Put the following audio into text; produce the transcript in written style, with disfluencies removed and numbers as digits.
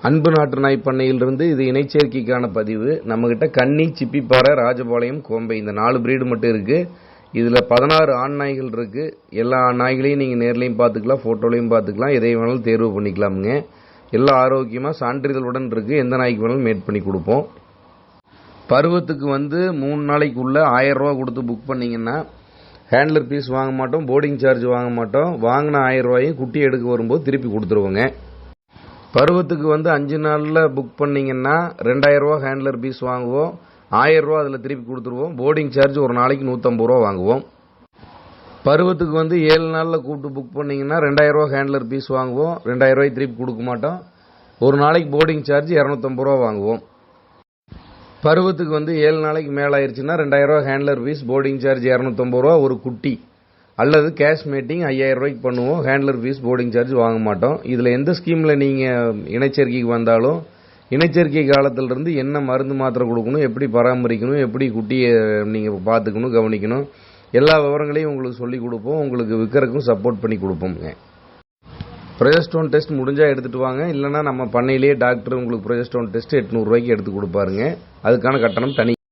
அன்பு நாட்டு நாய் பண்ணையிலிருந்து இது இணைச்சேர்க்கைக்கான பதிவு. நம்மகிட்ட கன்னி, சிப்பிப்பாறை, ராஜபாளையம், கோம்பை இந்த 4 பிரீடு மட்டும் இருக்கு. இதுல 16 ஆண் நாய்கள் இருக்கு. எல்லா நாய்களையும் நீங்க நேர்லயும் பார்த்துக்கலாம், போட்டோலையும் பார்த்துக்கலாம், எதை வேணாலும் தேர்வு பண்ணிக்கலாமுங்க. எல்லாம் ஆரோக்கியமா சான்றிதழுடன் இருக்கு. எந்த நாய்க்கு வேணாலும் மேட் பண்ணி கொடுப்போம். பருவத்துக்கு 3 நாளைக்குள்ள 1000 ரூபா கொடுத்து புக் பண்ணீங்கன்னா ஹேண்ட்லர் ஃபீஸ் வாங்க மாட்டோம், போர்டிங் சார்ஜ் வாங்க மாட்டோம். வாங்கின 1000 ரூபாயும் குட்டி எடுக்க வரும்போது திருப்பி கொடுத்துருவோங்க. பருவத்துக்கு 5 நாளில் புக் பண்ணீங்கன்னா 2000 ரூபா ஹேண்ட்லர் ஃபீஸ் வாங்குவோம், 1000 ரூபா அதில் திருப்பி கொடுத்துருவோம். போர்டிங் சார்ஜ் ஒரு நாளைக்கு 150 ரூபா வாங்குவோம். பருவத்துக்கு 7 நாளில் கூப்பிட்டு புக் பண்ணீங்கன்னா 2000 ரூபா ஹேண்ட்லர் ஃபீஸ் வாங்குவோம், 2000 ரூபாய் திருப்பி கொடுக்க மாட்டோம். ஒரு நாளைக்கு போர்டிங் சார்ஜ் 250 ரூபா வாங்குவோம். பருவத்துக்கு 7 நாளைக்கு மேலே ஆயிடுச்சுன்னா 2000 ரூபா ஹேண்ட்லர் ஃபீஸ், போர்டிங் சார்ஜ் 250 ரூபா ஒரு குட்டி, அல்லது கேஷ் மீட்டிங் 5000 ரூபாய்க்கு பண்ணுவோம். ஹேண்ட்லர் ஃபீஸ், போர்டிங் சார்ஜ் வாங்க மாட்டோம். இதில் எந்த ஸ்கீமில் நீங்கள் இணைச்சேர்க்கைக்கு வந்தாலும் இணைச்சேர்க்கை காலத்திலிருந்து என்ன மருந்து மாத்திரை கொடுக்கணும், எப்படி பராமரிக்கணும், எப்படி குட்டியை நீங்கள் பார்த்துக்கணும், கவனிக்கணும், எல்லா விவரங்களையும் உங்களுக்கு சொல்லிக் கொடுப்போம். உங்களுக்கு விற்கிறதுக்கும் சப்போர்ட் பண்ணி கொடுப்போங்க. ப்ரொஜெஸ்டோன் டெஸ்ட் முடிஞ்சால் எடுத்துகிட்டு வாங்க. இல்லைனா நம்ம பண்ணையிலேயே டாக்டர் உங்களுக்கு ப்ரொஜெஸ்டோன் டெஸ்ட் 800 ரூபாய்க்கு எடுத்து கொடுப்பாருங்க. அதுக்கான கட்டணம் தனி.